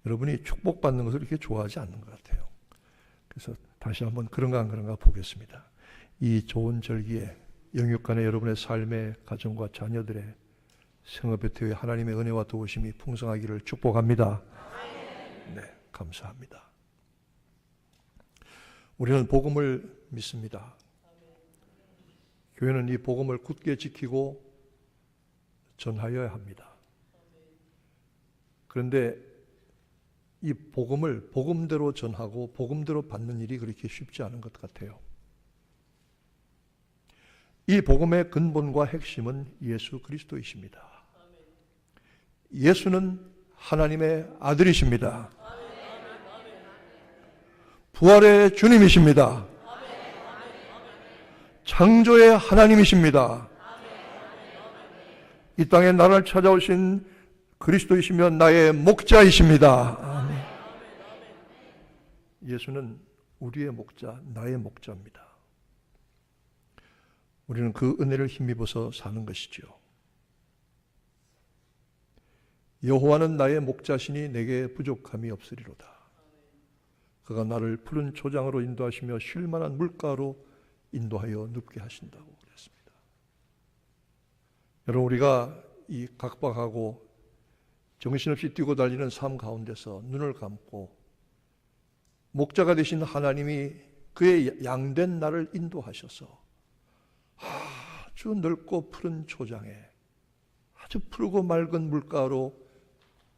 여러분이 축복받는 것을 이렇게 좋아하지 않는 것 같아요. 그래서 다시 한번 그런가 안 그런가 보겠습니다. 이 좋은 절기에 영육간에 여러분의 삶의 가정과 자녀들의 생업에 대해 하나님의 은혜와 도우심이 풍성하기를 축복합니다. 네, 감사합니다. 우리는 복음을 믿습니다. 교회는 이 복음을 굳게 지키고 전하여야 합니다. 그런데 이 복음을 복음대로 전하고 복음대로 받는 일이 그렇게 쉽지 않은 것 같아요. 이 복음의 근본과 핵심은 예수 그리스도이십니다. 예수는 하나님의 아들이십니다. 부활의 주님이십니다. 창조의 하나님이십니다. 이 땅에 나를 찾아오신 그리스도이시며 나의 목자이십니다. 아멘. 예수는 우리의 목자, 나의 목자입니다. 우리는 그 은혜를 힘입어서 사는 것이죠. 여호와는 나의 목자시니 내게 부족함이 없으리로다. 그가 나를 푸른 초장으로 인도하시며 쉴 만한 물가로 인도하여 눕게 하신다고 그랬습니다. 여러분, 우리가 이 각박하고 정신없이 뛰고 달리는 삶 가운데서 눈을 감고 목자가 되신 하나님이 그의 양된 나를 인도하셔서 아주 넓고 푸른 초장에 아주 푸르고 맑은 물가로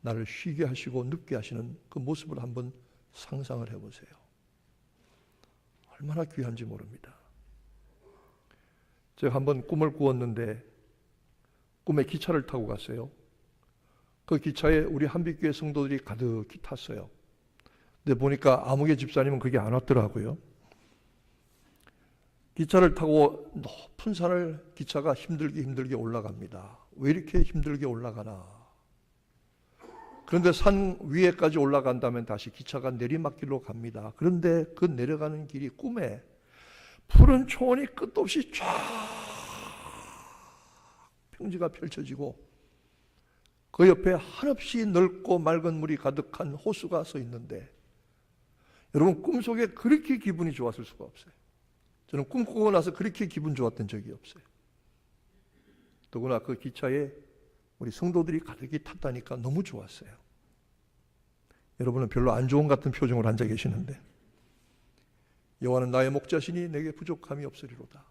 나를 쉬게 하시고 눕게 하시는 그 모습을 한번 상상을 해보세요. 얼마나 귀한지 모릅니다. 제가 한번 꿈을 꾸었는데 꿈에 기차를 타고 갔어요. 그 기차에 우리 한빛교회 성도들이 가득히 탔어요. 근데 보니까 아무개 집사님은 그게 안 왔더라고요. 기차를 타고 높은 산을 기차가 힘들게 올라갑니다. 왜 이렇게 힘들게 올라가나? 그런데 산 위에까지 올라간다면 다시 기차가 내리막길로 갑니다. 그런데 그 내려가는 길이 꿈에 푸른 초원이 끝도 없이 쫙 평지가 펼쳐지고 그 옆에 한없이 넓고 맑은 물이 가득한 호수가 서 있는데 여러분, 꿈속에 그렇게 기분이 좋았을 수가 없어요. 저는 꿈꾸고 나서 그렇게 기분 좋았던 적이 없어요. 더구나 그 기차에 우리 성도들이 가득히 탔다니까 너무 좋았어요. 여러분은 별로 안 좋은 같은 표정으로 앉아 계시는데 여호와는 나의 목자시니 내게 부족함이 없으리로다.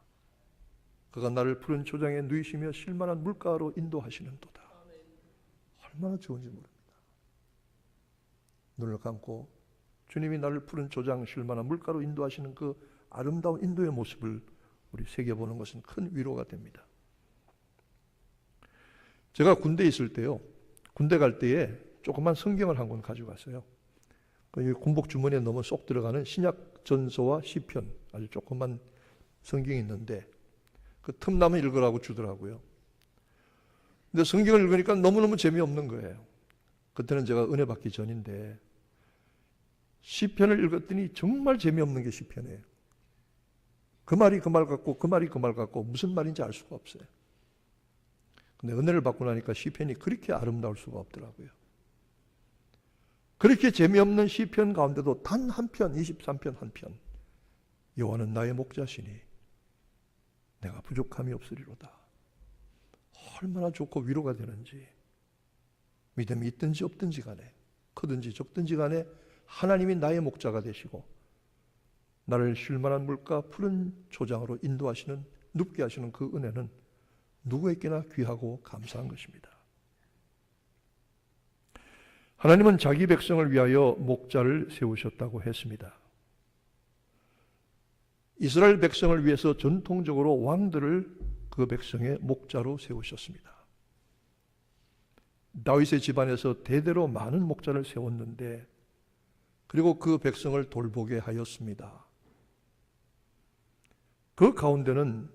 그가 나를 푸른 초장에 누이시며 쉴만한 물가로 인도하시는도다. 얼마나 좋은지 모릅니다. 눈을 감고 주님이 나를 푸른 초장 쉴만한 물가로 인도하시는 그 아름다운 인도의 모습을 우리 새겨보는 것은 큰 위로가 됩니다. 제가 군대에 있을 때요, 군대 갈 때에 조그만 성경을 한 권 가져갔어요. 그 군복 주머니에 너무 쏙 들어가는 신약 전서와 시편, 아주 조그만 성경이 있는데 그 틈나면 읽으라고 주더라고요. 근데 성경을 읽으니까 너무너무 재미없는 거예요. 그때는 제가 은혜 받기 전인데 시편을 읽었더니 정말 재미없는 게 시편이에요. 그 말이 그 말 같고 그 말이 그 말 같고 무슨 말인지 알 수가 없어요. 근데 은혜를 받고 나니까 시편이 그렇게 아름다울 수가 없더라고요. 그렇게 재미없는 시편 가운데도 단 한 편, 23편 한 편, 여호와는 나의 목자시니 내가 부족함이 없으리로다. 얼마나 좋고 위로가 되는지. 믿음이 있든지 없든지 간에, 크든지 적든지 간에 하나님이 나의 목자가 되시고 나를 쉴 만한 물가 푸른 초장으로 인도하시는, 눕게 하시는 그 은혜는 누구에게나 귀하고 감사한 것입니다. 하나님은 자기 백성을 위하여 목자를 세우셨다고 했습니다. 이스라엘 백성을 위해서 전통적으로 왕들을 그 백성의 목자로 세우셨습니다. 다윗의 집안에서 대대로 많은 목자를 세웠는데 그리고 그 백성을 돌보게 하였습니다. 그 가운데는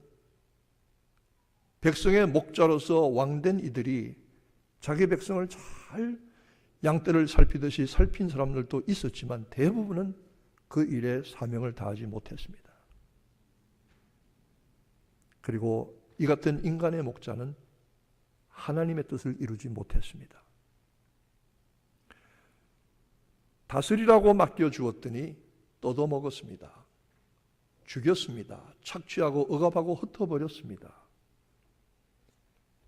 백성의 목자로서 왕된 이들이 자기 백성을 잘 양떼를 살피듯이 살핀 사람들도 있었지만 대부분은 그 일에 사명을 다하지 못했습니다. 그리고 이 같은 인간의 목자는 하나님의 뜻을 이루지 못했습니다. 다스리라고 맡겨주었더니 뜯어먹었습니다. 죽였습니다. 착취하고 억압하고 흩어버렸습니다.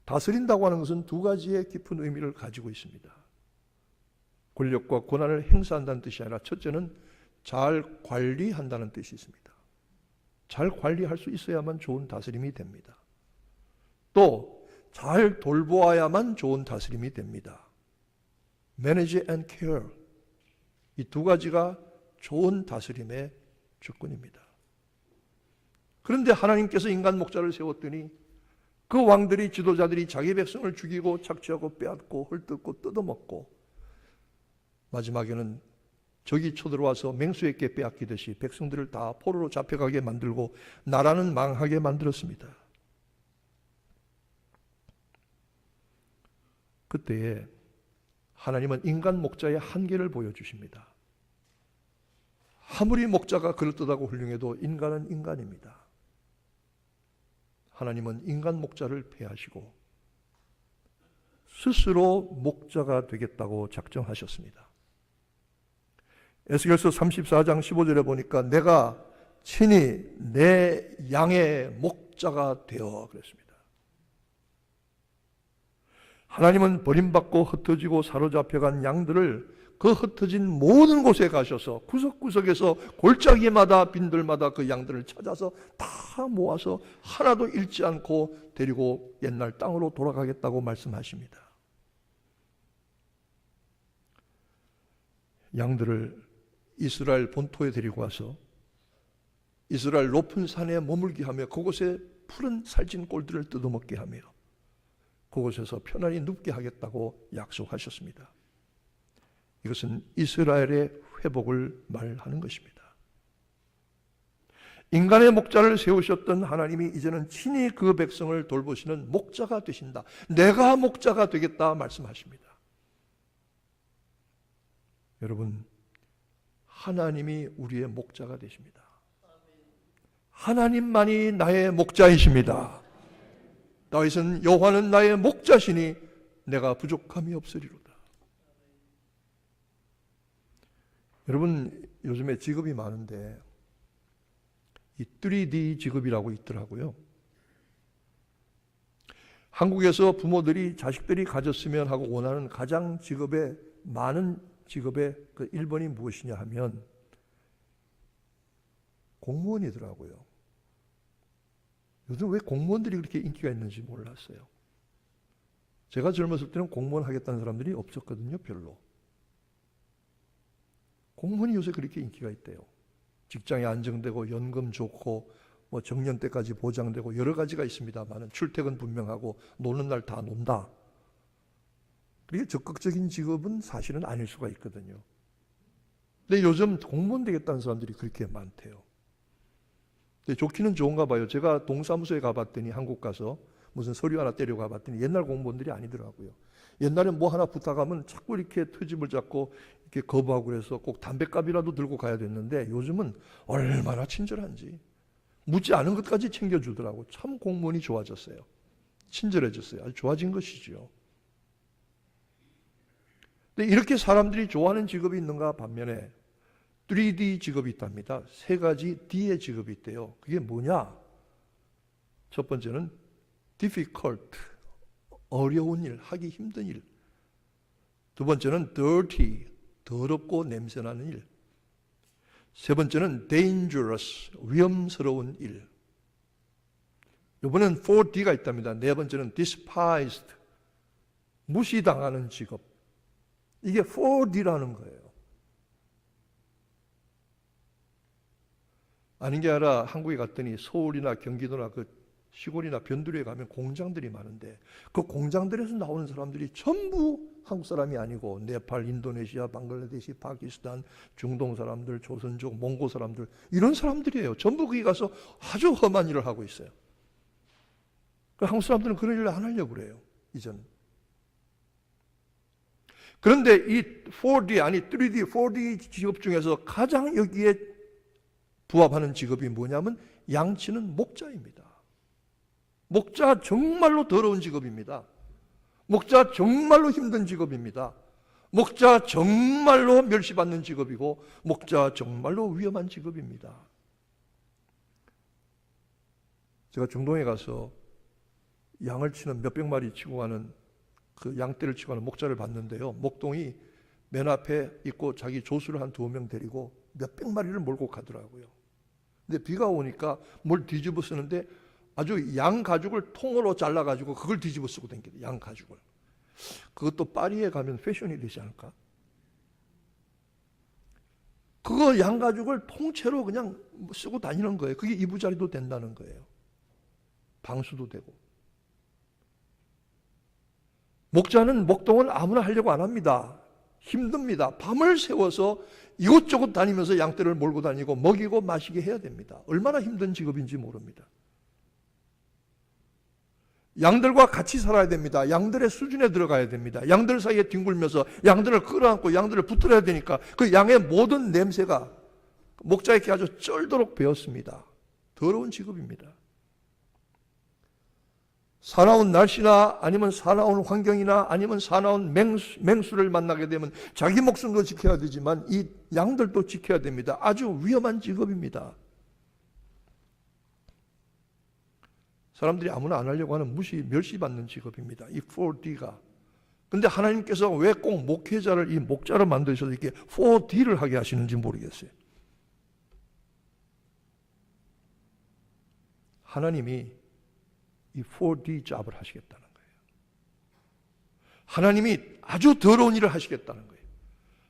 다스린다고 하는 것은 두 가지의 깊은 의미를 가지고 있습니다. 권력과 권한을 행사한다는 뜻이 아니라 첫째는 잘 관리한다는 뜻이 있습니다. 잘 관리할 수 있어야만 좋은 다스림이 됩니다. 또 잘 돌보아야만 좋은 다스림이 됩니다. Manage and care. 이 두 가지가 좋은 다스림의 조건입니다. 그런데 하나님께서 인간 목자를 세웠더니 그 왕들이, 지도자들이 자기 백성을 죽이고 착취하고 빼앗고 헐뜯고 뜯어먹고 마지막에는 적이 쳐들어와서 맹수에게 빼앗기듯이 백성들을 다 포로로 잡혀가게 만들고 나라는 망하게 만들었습니다. 그때에 하나님은 인간 목자의 한계를 보여주십니다. 아무리 목자가 그럴듯하고 훌륭해도 인간은 인간입니다. 하나님은 인간 목자를 폐하시고 스스로 목자가 되겠다고 작정하셨습니다. 에스겔서 34장 15절에 보니까 내가 친히 내 양의 목자가 되어 그랬습니다. 하나님은 버림받고 흩어지고 사로잡혀간 양들을 그 흩어진 모든 곳에 가셔서 구석구석에서 골짜기마다 빈들마다 그 양들을 찾아서 다 모아서 하나도 잃지 않고 데리고 옛날 땅으로 돌아가겠다고 말씀하십니다. 양들을 이스라엘 본토에 데리고 와서 이스라엘 높은 산에 머물게 하며 그곳에 푸른 살찐 꼴들을 뜯어먹게 하며 그곳에서 편안히 눕게 하겠다고 약속하셨습니다. 이것은 이스라엘의 회복을 말하는 것입니다. 인간의 목자를 세우셨던 하나님이 이제는 친히 그 백성을 돌보시는 목자가 되신다. 내가 목자가 되겠다 말씀하십니다. 여러분, 하나님이 우리의 목자가 되십니다. 하나님만이 나의 목자이십니다. 다윗은 여호와는 나의 목자시니 내가 부족함이 없으리로다. 여러분, 요즘에 직업이 많은데 이 3D 직업이라고 있더라고요. 한국에서 부모들이 자식들이 가졌으면 하고 원하는 가장 많은 직업의 그 1번이 무엇이냐 하면 공무원이더라고요. 요즘 왜 공무원들이 그렇게 인기가 있는지 몰랐어요. 제가 젊었을 때는 공무원 하겠다는 사람들이 없었거든요, 별로. 공무원이 요새 그렇게 인기가 있대요. 직장에 안정되고 연금 좋고 뭐 정년 때까지 보장되고 여러 가지가 있습니다만 출퇴근 분명하고 노는 날 다 논다. 그게 적극적인 직업은 사실은 아닐 수가 있거든요. 근데 요즘 공무원 되겠다는 사람들이 그렇게 많대요. 근데 좋기는 좋은가 봐요. 제가 동사무소에 가봤더니 한국 가서 무슨 서류 하나 떼려고 가봤더니 옛날 공무원들이 아니더라고요. 옛날엔 뭐 하나 부탁하면 자꾸 이렇게 트집을 잡고 이렇게 거부하고 그래서 꼭 담뱃값이라도 들고 가야 됐는데 요즘은 얼마나 친절한지 묻지 않은 것까지 챙겨주더라고. 참 공무원이 좋아졌어요. 친절해졌어요. 아주 좋아진 것이죠. 근데 이렇게 사람들이 좋아하는 직업이 있는가 반면에 3D 직업이 있답니다. 3가지 D의 직업이 있대요. 그게 뭐냐? 첫 번째는 difficult, 어려운 일, 하기 힘든 일. 두 번째는 dirty, 더럽고 냄새나는 일. 세 번째는 dangerous, 위험스러운 일. 이번엔 4D가 있답니다. 네 번째는 despised, 무시당하는 직업. 이게 4D라는 거예요. 아닌 게 아니라 한국에 갔더니 서울이나 경기도나 그 시골이나 변두리에 가면 공장들이 많은데 그 공장들에서 나오는 사람들이 전부 한국 사람이 아니고 네팔, 인도네시아, 방글라데시, 파키스탄, 중동 사람들, 조선족, 몽고 사람들 이런 사람들이에요. 전부 거기 가서 아주 험한 일을 하고 있어요. 한국 사람들은 그런 일을 안 하려고 그래요. 이제는. 그런데 이 4D 아니 3D, 4D 직업 중에서 가장 여기에 부합하는 직업이 뭐냐면 양치는 목자입니다. 목자 정말로 더러운 직업입니다. 목자 정말로 힘든 직업입니다. 목자 정말로 멸시받는 직업이고 목자 정말로 위험한 직업입니다. 제가 중동에 가서 양을 치는 몇백 마리 치고 가는 그 양떼를 치고 가는 목자를 봤는데요. 목동이 맨 앞에 있고 자기 조수를 한 2명 데리고 몇백 마리를 몰고 가더라고요. 근데 비가 오니까 뭘 뒤집어 쓰는데 아주 양 가죽을 통으로 잘라가지고 그걸 뒤집어 쓰고 다니거든요. 양 가죽을. 그것도 파리에 가면 패션이 되지 않을까? 그거 양 가죽을 통째로 그냥 쓰고 다니는 거예요. 그게 이부자리도 된다는 거예요. 방수도 되고. 목자는 목동을 아무나 하려고 안 합니다. 힘듭니다. 밤을 새워서 이곳저곳 다니면서 양떼를 몰고 다니고 먹이고 마시게 해야 됩니다. 얼마나 힘든 직업인지 모릅니다. 양들과 같이 살아야 됩니다. 양들의 수준에 들어가야 됩니다. 양들 사이에 뒹굴면서 양들을 끌어안고 양들을 붙들어야 되니까 그 양의 모든 냄새가 목자에게 아주 쩔도록 배었습니다. 더러운 직업입니다. 사나운 날씨나 아니면 사나운 환경이나 아니면 사나운 맹수를 만나게 되면 자기 목숨도 지켜야 되지만 이 양들도 지켜야 됩니다. 아주 위험한 직업입니다. 사람들이 아무나 안 하려고 하는 멸시받는 직업입니다. 이 4D가. 근데 하나님께서 왜 꼭 목회자를 이 목자로 만드셔서 이렇게 4D를 하게 하시는지 모르겠어요. 하나님이 이 4D 잡을 하시겠다는 거예요. 하나님이 아주 더러운 일을 하시겠다는 거예요.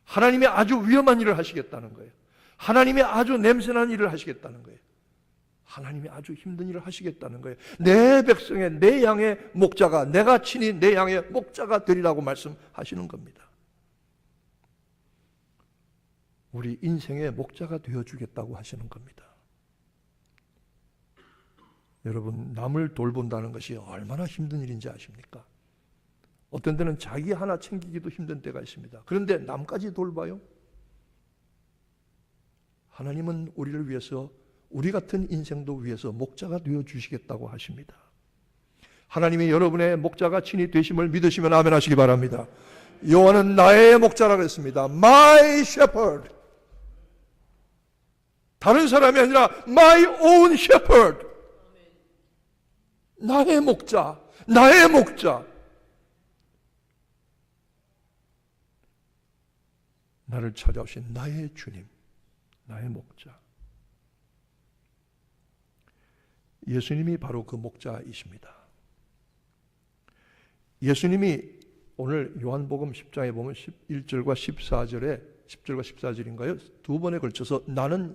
하나님이 아주 위험한 일을 하시겠다는 거예요. 하나님이 아주 냄새나는 일을 하시겠다는 거예요. 하나님이 아주 힘든 일을 하시겠다는 거예요. 내 백성의, 내 양의 목자가, 내가 친히 내 양의 목자가 되리라고 말씀하시는 겁니다. 우리 인생의 목자가 되어주겠다고 하시는 겁니다. 여러분, 남을 돌본다는 것이 얼마나 힘든 일인지 아십니까? 어떤 때는 자기 하나 챙기기도 힘든 때가 있습니다. 그런데 남까지 돌봐요? 하나님은 우리를 위해서, 우리 같은 인생도 위해서 목자가 되어주시겠다고 하십니다. 하나님이 여러분의 목자가 친히 되심을 믿으시면 아멘 하시기 바랍니다. 여호와는 나의 목자라고 했습니다. My shepherd. 다른 사람이 아니라 my own shepherd. 나의 목자, 나의 목자. 나를 찾아오신 나의 주님, 나의 목자. 예수님이 바로 그 목자이십니다. 예수님이 오늘 요한복음 10장에 보면 11절과 14절에 10절과 14절인가요? 2번에 걸쳐서 나는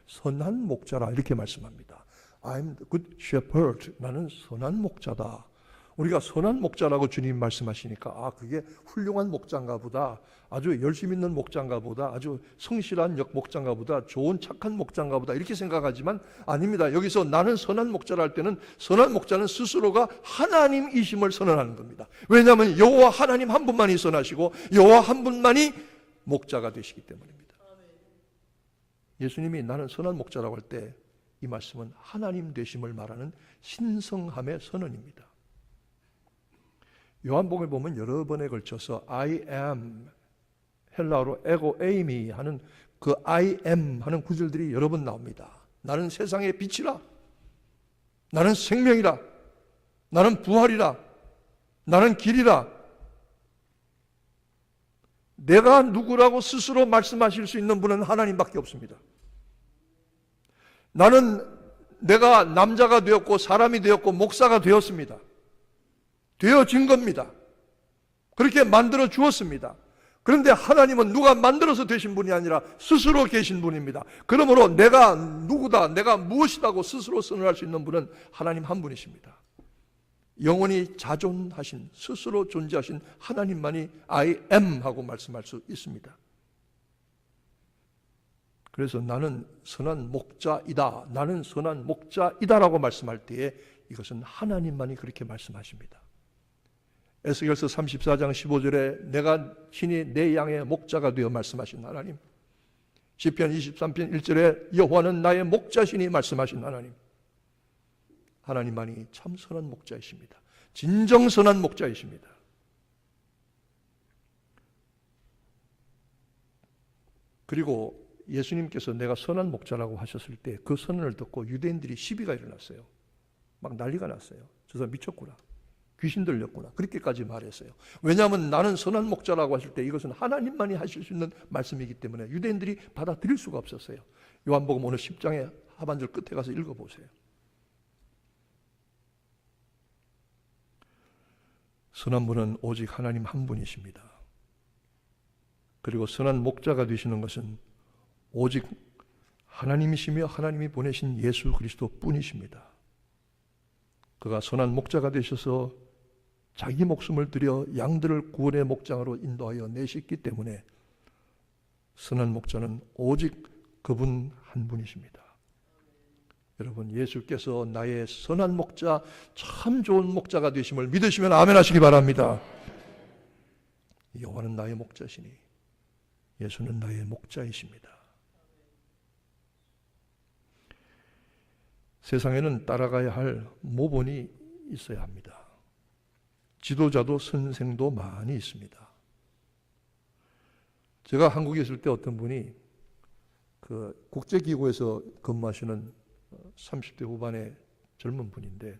선한 목자라 이렇게 말씀합니다. I'm the good shepherd. 나는 선한 목자다. 우리가 선한 목자라고 주님 말씀하시니까 그게 훌륭한 목자인가 보다, 아주 열심 있는 목자인가 보다, 아주 성실한 목자인가 보다, 좋은 착한 목자인가 보다 이렇게 생각하지만 아닙니다. 여기서 나는 선한 목자라 할 때는 선한 목자는 스스로가 하나님이심을 선언하는 겁니다. 왜냐하면 여호와 하나님 한 분만이 선하시고 여호와 한 분만이 목자가 되시기 때문입니다. 예수님이 나는 선한 목자라고 할 때 이 말씀은 하나님 되심을 말하는 신성함의 선언입니다. 요한복음에 보면 여러 번에 걸쳐서 I am, 헬라어로 에고 에이미 하는 그 I am 하는 구절들이 여러 번 나옵니다. 나는 세상의 빛이라, 나는 생명이라, 나는 부활이라, 나는 길이라. 내가 누구라고 스스로 말씀하실 수 있는 분은 하나님밖에 없습니다. 나는 내가 남자가 되었고 사람이 되었고 목사가 되었습니다. 되어진 겁니다. 그렇게 만들어 주었습니다. 그런데 하나님은 누가 만들어서 되신 분이 아니라 스스로 계신 분입니다. 그러므로 내가 누구다, 내가 무엇이라고 스스로 선언할 수 있는 분은 하나님 한 분이십니다. 영원히 자존하신, 스스로 존재하신 하나님만이 I am 하고 말씀할 수 있습니다. 그래서 나는 선한 목자이다, 나는 선한 목자이다라고 말씀할 때에 이것은 하나님만이 그렇게 말씀하십니다. 에스겔서 34장 15절에 내가 친히 내 양의 목자가 되어 말씀하신 하나님, 시편 23편 1절에 여호와는 나의 목자시니 말씀하신 하나님, 하나님만이 참 선한 목자이십니다. 진정 선한 목자이십니다. 그리고 예수님께서 내가 선한 목자라고 하셨을 때 그 선언을 듣고 유대인들이 시비가 일어났어요. 막 난리가 났어요. 저 사람 미쳤구나. 귀신 들렸구나. 그렇게까지 말했어요. 왜냐하면 나는 선한 목자라고 하실 때 이것은 하나님만이 하실 수 있는 말씀이기 때문에 유대인들이 받아들일 수가 없었어요. 요한복음 오늘 10장의 하반절 끝에 가서 읽어보세요. 선한 분은 오직 하나님 한 분이십니다. 그리고 선한 목자가 되시는 것은 오직 하나님이시며 하나님이 보내신 예수 그리스도 뿐이십니다. 그가 선한 목자가 되셔서 자기 목숨을 들여 양들을 구원의 목장으로 인도하여 내셨기 때문에 선한 목자는 오직 그분 한 분이십니다. 여러분, 예수께서 나의 선한 목자, 참 좋은 목자가 되심을 믿으시면 아멘 하시기 바랍니다. 여호와는 나의 목자시니 예수는 나의 목자이십니다. 세상에는 따라가야 할 모본이 있어야 합니다. 지도자도 선생도 많이 있습니다. 제가 한국에 있을 때 어떤 분이 그 국제기구에서 근무하시는 30대 후반의 젊은 분인데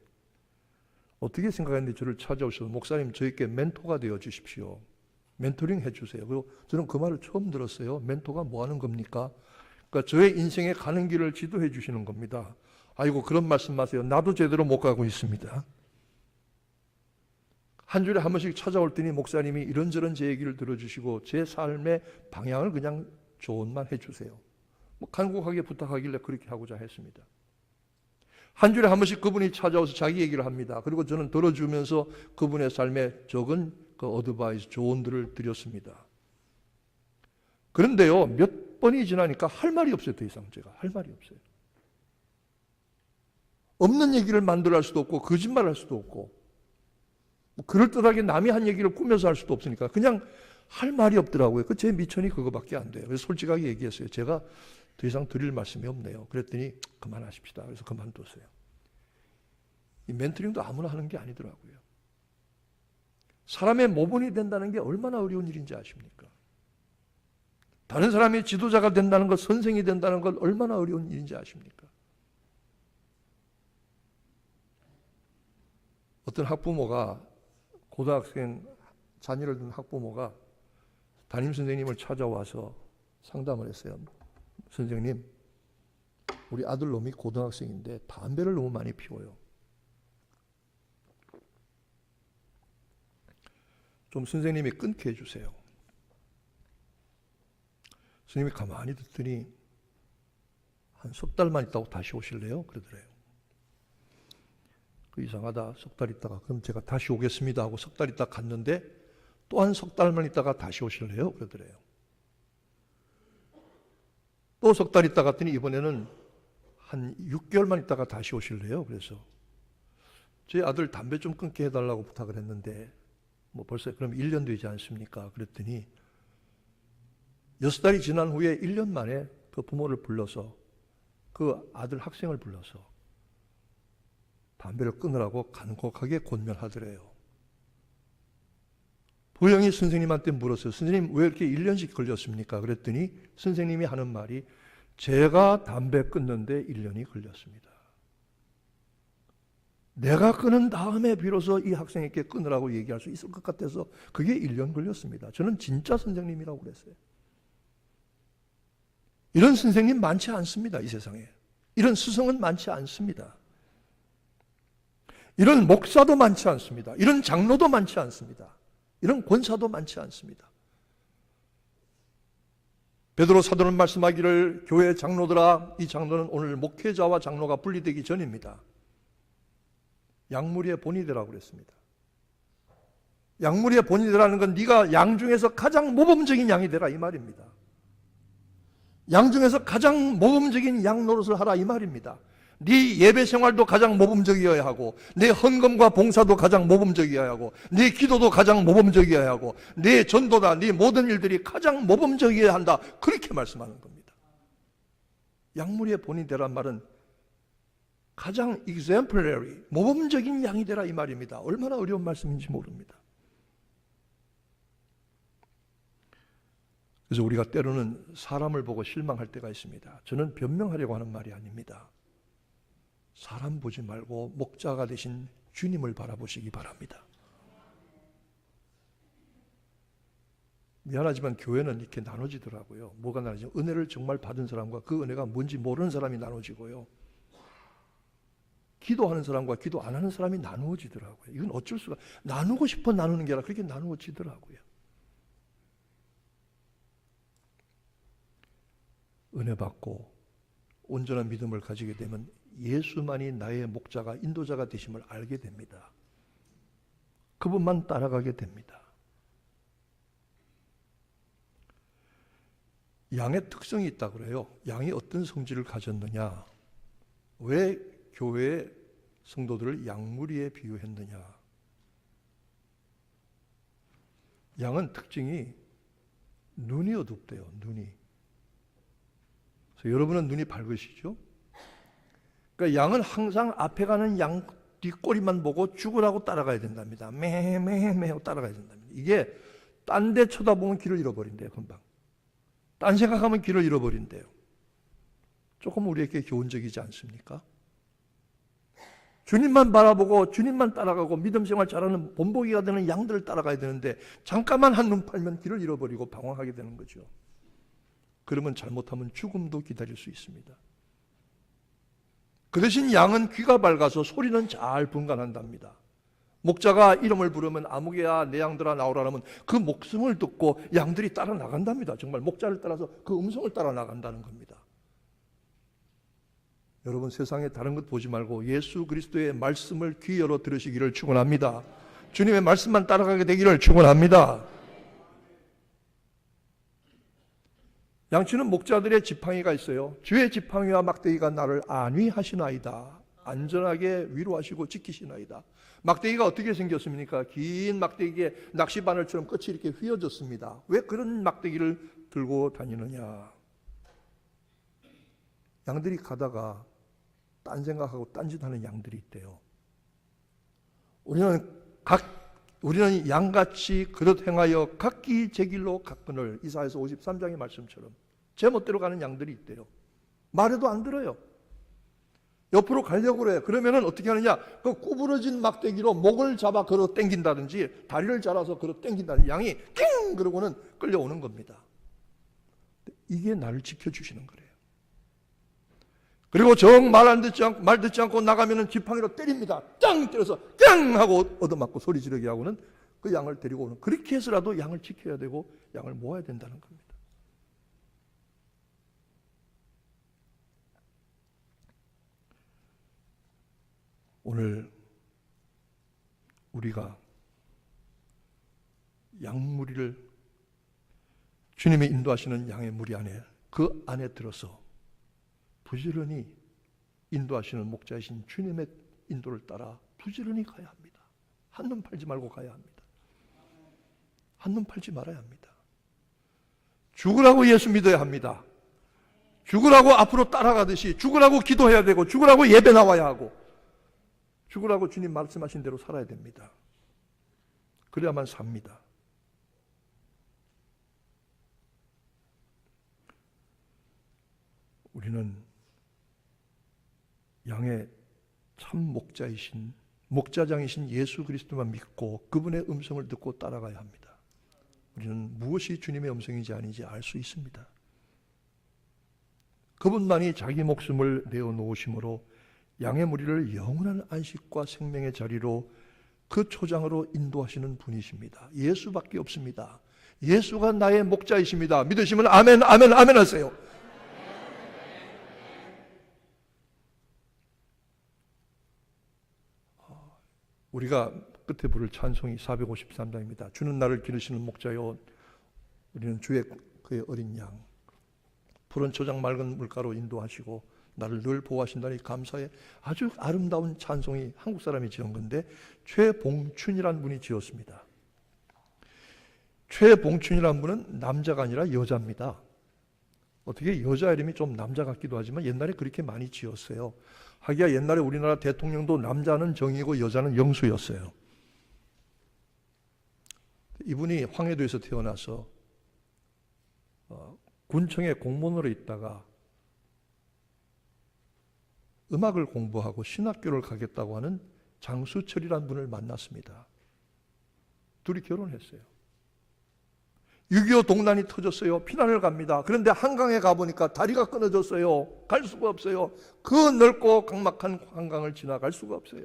어떻게 생각했는지 저를 찾아오셔서 목사님 저에게 멘토가 되어 주십시오. 멘토링 해주세요. 그리고 저는 그 말을 처음 들었어요. 멘토가 뭐 하는 겁니까? 그러니까 저의 인생에 가는 길을 지도해 주시는 겁니다. 아이고 그런 말씀 마세요. 나도 제대로 못 가고 있습니다. 한 주에 한 번씩 찾아올 때니 목사님이 이런저런 제 얘기를 들어주시고 제 삶의 방향을 그냥 조언만 해주세요. 뭐 간곡하게 부탁하길래 그렇게 하고자 했습니다. 한 주에 한 번씩 그분이 찾아와서 자기 얘기를 합니다. 그리고 저는 들어주면서 그분의 삶에 적은 그 어드바이스, 조언들을 드렸습니다. 그런데요, 몇 번이 지나니까 할 말이 없어요. 더 이상 제가 할 말이 없어요. 없는 얘기를 만들어 할 수도 없고 거짓말 할 수도 없고 그럴듯하게 남이 한 얘기를 꾸며서 할 수도 없으니까 그냥 할 말이 없더라고요. 제 미천이 그거밖에 안 돼요. 그래서 솔직하게 얘기했어요. 제가 더 이상 드릴 말씀이 없네요. 그랬더니 그만하십시다. 그래서 그만뒀어요. 이 멘토링도 아무나 하는 게 아니더라고요. 사람의 모본이 된다는 게 얼마나 어려운 일인지 아십니까? 다른 사람이 지도자가 된다는 것, 선생이 된다는 것 얼마나 어려운 일인지 아십니까? 어떤 학부모가 고등학생 자녀를 둔 학부모가 담임선생님을 찾아와서 상담을 했어요. 선생님, 우리 아들놈이 고등학생인데 담배를 너무 많이 피워요. 좀 선생님이 끊게 해주세요. 선생님이 가만히 듣더니 한 석 달만 있다고 다시 오실래요? 그러더래요. 그 이상하다. 석 달 있다가 그럼 제가 다시 오겠습니다 하고 석 달 있다 갔는데 또 한 석 달만 있다가 다시 오실래요? 그러더래요. 또 석 달 있다 갔더니 이번에는 한 6개월만 있다가 다시 오실래요? 그래서 제 아들 담배 좀 끊게 해달라고 부탁을 했는데 뭐 벌써 그럼 1년 되지 않습니까? 그랬더니 6달이 지난 후에 1년 만에 그 부모를 불러서 그 아들 학생을 불러서 담배를 끊으라고 간곡하게 권면하더래요. 부영이 선생님한테 물었어요. 선생님 왜 이렇게 1년씩 걸렸습니까? 그랬더니 선생님이 하는 말이 제가 담배 끊는데 1년이 걸렸습니다. 내가 끊은 다음에 비로소 이 학생에게 끊으라고 얘기할 수 있을 것 같아서 그게 1년 걸렸습니다. 저는 진짜 선생님이라고 그랬어요. 이런 선생님 많지 않습니다. 이 세상에. 이런 스승은 많지 않습니다. 이런 목사도 많지 않습니다. 이런 장로도 많지 않습니다. 이런 권사도 많지 않습니다. 베드로 사도는 말씀하기를 교회 장로들아, 이 장로는 오늘 목회자와 장로가 분리되기 전입니다. 양무리의 본이 되라고 그랬습니다. 양무리의 본이 되라는 건 네가 양 중에서 가장 모범적인 양이 되라 이 말입니다. 양 중에서 가장 모범적인 양 노릇을 하라 이 말입니다. 네 예배 생활도 가장 모범적이어야 하고 내 헌금과 봉사도 가장 모범적이어야 하고 네 기도도 가장 모범적이어야 하고 네 전도다 네 모든 일들이 가장 모범적이어야 한다. 그렇게 말씀하는 겁니다. 양무리의 본이 되란 말은 가장 exemplary, 모범적인 양이 되라 이 말입니다. 얼마나 어려운 말씀인지 모릅니다. 그래서 우리가 때로는 사람을 보고 실망할 때가 있습니다. 저는 변명하려고 하는 말이 아닙니다. 사람 보지 말고 목자가 되신 주님을 바라보시기 바랍니다. 미안하지만 교회는 이렇게 나눠지더라고요. 뭐가 나눠지죠? 은혜를 정말 받은 사람과 그 은혜가 뭔지 모르는 사람이 나눠지고요. 기도하는 사람과 기도 안 하는 사람이 나누어지더라고요. 이건 어쩔 수가, 나누고 싶어 나누는 게 아니라 그렇게 나누어지더라고요. 은혜 받고 온전한 믿음을 가지게 되면 예수만이 나의 목자가 인도자가 되심을 알게 됩니다. 그분만 따라가게 됩니다. 양의 특성이 있다고 그래요. 양이 어떤 성질을 가졌느냐? 왜 교회의 성도들을 양무리에 비유했느냐? 양은 특징이 눈이 어둡대요. 눈이. 그래서 여러분은 눈이 밝으시죠? 그러니까 양은 항상 앞에 가는 양 뒷꼬리만 보고 죽으라고 따라가야 된답니다. 매매매 하고 따라가야 된답니다. 이게 딴 데 쳐다보면 길을 잃어버린대요. 금방. 딴 생각하면 길을 잃어버린대요. 조금 우리에게 교훈적이지 않습니까? 주님만 바라보고 주님만 따라가고 믿음 생활 잘하는 본보기가 되는 양들을 따라가야 되는데 잠깐만 한눈 팔면 길을 잃어버리고 방황하게 되는 거죠. 그러면 잘못하면 죽음도 기다릴 수 있습니다. 그 대신 양은 귀가 밝아서 소리는 잘 분간한답니다. 목자가 이름을 부르면 아무개야 내 양들아 나오라 하면 그 목성을 듣고 양들이 따라 나간답니다. 정말 목자를 따라서 그 음성을 따라 나간다는 겁니다. 여러분 세상에 다른 것 보지 말고 예수 그리스도의 말씀을 귀 열어 들으시기를 축원합니다. 주님의 말씀만 따라가게 되기를 축원합니다. 양치는 목자들의 지팡이가 있어요. 주의 지팡이와 막대기가 나를 안위하시나이다. 안전하게 위로하시고 지키시나이다. 막대기가 어떻게 생겼습니까? 긴 막대기에 낚시바늘처럼 끝이 이렇게 휘어졌습니다. 왜 그런 막대기를 들고 다니느냐? 양들이 가다가 딴 생각하고 딴짓하는 양들이 있대요. 우리는 양같이 그릇 행하여 각기 제 길로 갔거늘. 이사야서 53장의 말씀처럼 제 멋대로 가는 양들이 있대요. 말해도 안 들어요. 옆으로 가려고 그래요. 그러면은 어떻게 하느냐? 그 구부러진 막대기로 목을 잡아 걸어 당긴다든지 다리를 잘라서 걸어 당긴다든지 양이 킹! 그러고는 끌려오는 겁니다. 이게 나를 지켜주시는 거래요. 그리고 정 말 듣지 않고 나가면은 지팡이로 때립니다. 짱! 때려서 깡! 하고 얻어맞고 소리 지르게 하고는 그 양을 데리고 오는, 그렇게 해서라도 양을 지켜야 되고 양을 모아야 된다는 겁니다. 오늘 우리가 양무리를, 주님의 인도하시는 양의 무리 안에, 그 안에 들어서 부지런히 인도하시는 목자이신 주님의 인도를 따라 부지런히 가야 합니다. 한눈 팔지 말고 가야 합니다. 한눈 팔지 말아야 합니다. 죽으라고 예수 믿어야 합니다. 죽으라고 앞으로 따라가듯이 죽으라고 기도해야 되고 죽으라고 예배 나와야 하고 죽으라고 주님 말씀하신 대로 살아야 됩니다. 그래야만 삽니다. 우리는 양의 참 목자장이신 예수 그리스도만 믿고 그분의 음성을 듣고 따라가야 합니다. 우리는 무엇이 주님의 음성인지 아닌지 알 수 있습니다. 그분만이 자기 목숨을 내어놓으심으로 양의 무리를 영원한 안식과 생명의 자리로, 그 초장으로 인도하시는 분이십니다. 예수밖에 없습니다. 예수가 나의 목자이십니다. 믿으시면 아멘, 아멘, 아멘 하세요. 우리가 끝에 부를 찬송이 453장입니다. 주는 나를 기르시는 목자요, 우리는 주의 그의 어린 양, 푸른 초장 맑은 물가로 인도하시고 나를 늘 보호하신다니 감사해. 아주 아름다운 찬송이 한국 사람이 지은 건데 최봉춘이라는 분이 지었습니다. 최봉춘이라는 분은 남자가 아니라 여자입니다. 어떻게 여자 이름이 좀 남자 같기도 하지만 옛날에 그렇게 많이 지었어요. 하기야 옛날에 우리나라 대통령도 남자는 정이고 여자는 영수였어요. 이분이 황해도에서 태어나서 군청에 공무원으로 있다가 음악을 공부하고 신학교를 가겠다고 하는 장수철이라는 분을 만났습니다. 둘이 결혼했어요. 6.25 동란이 터졌어요. 피난을 갑니다. 그런데 한강에 가보니까 다리가 끊어졌어요. 갈 수가 없어요. 그 넓고 각막한 한강을 지나갈 수가 없어요.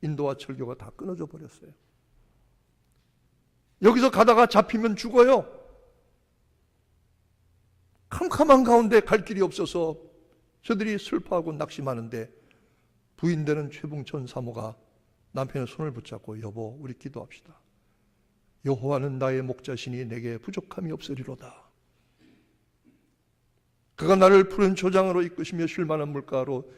인도와 철교가 다 끊어져 버렸어요. 여기서 가다가 잡히면 죽어요. 캄캄한 가운데 갈 길이 없어서 저들이 슬퍼하고 낙심하는데 부인 되는 최붕천 사모가 남편의 손을 붙잡고 여보 우리 기도합시다. 여호와는 나의 목자시니 내게 부족함이 없으리로다. 그가 나를 푸른 초장으로 이끄시며 쉴만한 물가로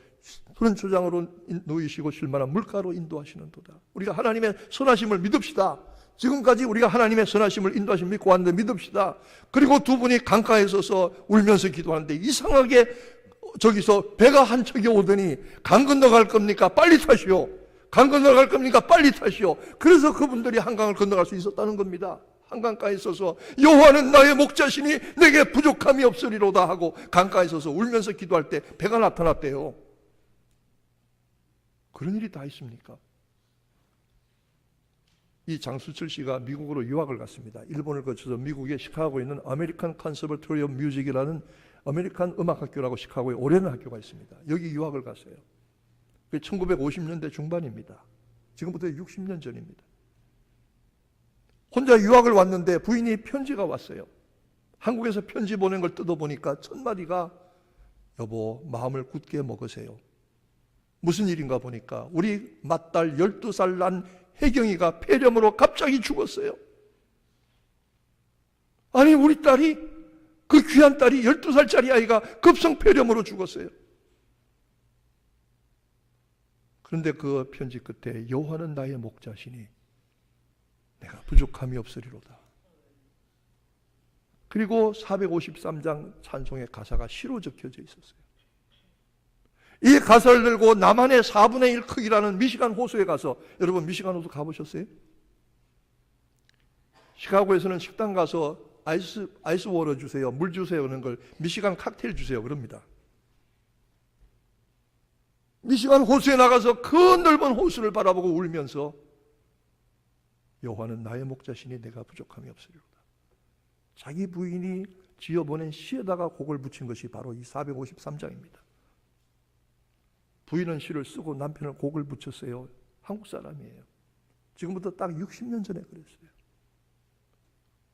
푸른 초장으로 누이시고 쉴만한 물가로 인도하시는도다. 우리가 하나님의 선하심을 믿읍시다. 지금까지 우리가 하나님의 선하심을 인도하심 믿고 왔는데 믿읍시다. 그리고 두 분이 강가에 서서 울면서 기도하는데 이상하게 저기서 배가 한 척이 오더니 강 건너갈 겁니까? 빨리 타시오. 강 건너갈 겁니까? 빨리 타시오. 그래서 그분들이 한강을 건너갈 수 있었다는 겁니다. 한강가에 서서 여호와는 나의 목자시니 내게 부족함이 없으리로다 하고 강가에 서서 울면서 기도할 때 배가 나타났대요. 그런 일이 다 있습니까? 이 장수철 씨가 미국으로 유학을 갔습니다. 일본을 거쳐서 미국의 시카고에 있는 아메리칸 컨서버토리 오브 뮤직이라는 아메리칸 음악학교라고 시카고에 오래된 학교가 있습니다. 여기 유학을 갔어요. 1950년대 중반입니다. 지금부터 60년 전입니다. 혼자 유학을 왔는데 부인이 편지가 왔어요. 한국에서 편지 보낸 걸 뜯어보니까 첫 마디가 여보 마음을 굳게 먹으세요. 무슨 일인가 보니까 우리 맏딸 12살 난 혜경이가 폐렴으로 갑자기 죽었어요. 아니 우리 딸이 그 귀한 딸이 12살짜리 아이가 급성폐렴으로 죽었어요. 그런데 그 편지 끝에 여호와는 나의 목자시니 내가 부족함이 없으리로다. 그리고 453장 찬송의 가사가 시로 적혀져 있었어요. 이 가사를 들고 남한의 4분의 1 크기라는 미시간 호수에 가서, 여러분 미시간 호수 가보셨어요? 시카고에서는 식당 가서 아이스 워터 주세요, 물 주세요 하는 걸 미시간 칵테일 주세요 그럽니다. 미시간 호수에 나가서 그 넓은 호수를 바라보고 울면서 여호와는 나의 목자시니 내가 부족함이 없으리로다. 자기 부인이 지어보낸 시에다가 곡을 붙인 것이 바로 이 453장입니다. 부인은 시를 쓰고 남편은 곡을 붙였어요. 한국 사람이에요. 지금부터 딱 60년 전에 그랬어요.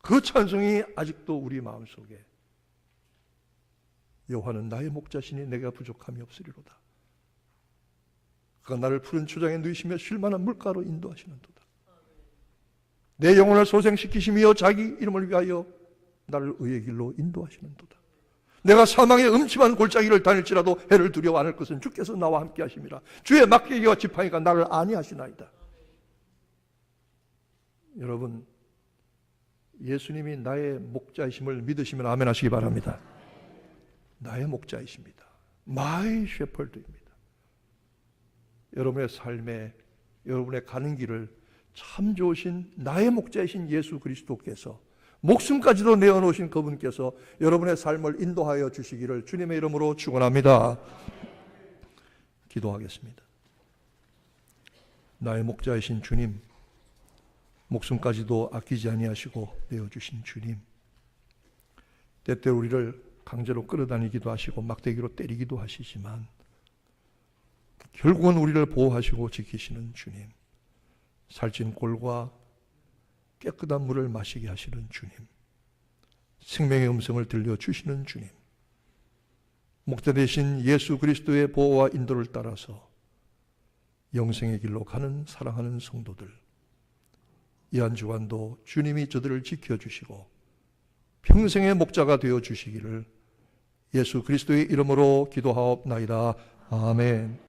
그 찬송이 아직도 우리 마음속에 여호와는 나의 목자시니 내가 부족함이 없으리로다. 그가 나를 푸른 초장에 누이시며 쉴만한 물가로 인도하시는도다. 내 영혼을 소생시키시며 자기 이름을 위하여 나를 의의 길로 인도하시는도다. 내가 사망의 음침한 골짜기를 다닐지라도 해를 두려워 않을 것은 주께서 나와 함께 하심이라. 주의 막대기와 지팡이가 나를 안위하시나이다. 여러분, 예수님이 나의 목자이심을 믿으시면 아멘 하시기 바랍니다. 나의 목자이십니다. My shepherd입니다. 여러분의 삶에, 여러분의 가는 길을 참 좋으신 나의 목자이신 예수 그리스도께서, 목숨까지도 내어놓으신 그분께서 여러분의 삶을 인도하여 주시기를 주님의 이름으로 축원합니다. 기도하겠습니다. 나의 목자이신 주님, 목숨까지도 아끼지 아니하시고 내어주신 주님, 때때로 우리를 강제로 끌어다니기도 하시고 막대기로 때리기도 하시지만 결국은 우리를 보호하시고 지키시는 주님, 살찐 꼴과 깨끗한 물을 마시게 하시는 주님, 생명의 음성을 들려주시는 주님, 목자 되신 예수 그리스도의 보호와 인도를 따라서 영생의 길로 가는 사랑하는 성도들, 이 한 주간도 주님이 저들을 지켜주시고 평생의 목자가 되어주시기를 예수 그리스도의 이름으로 기도하옵나이다. 아멘.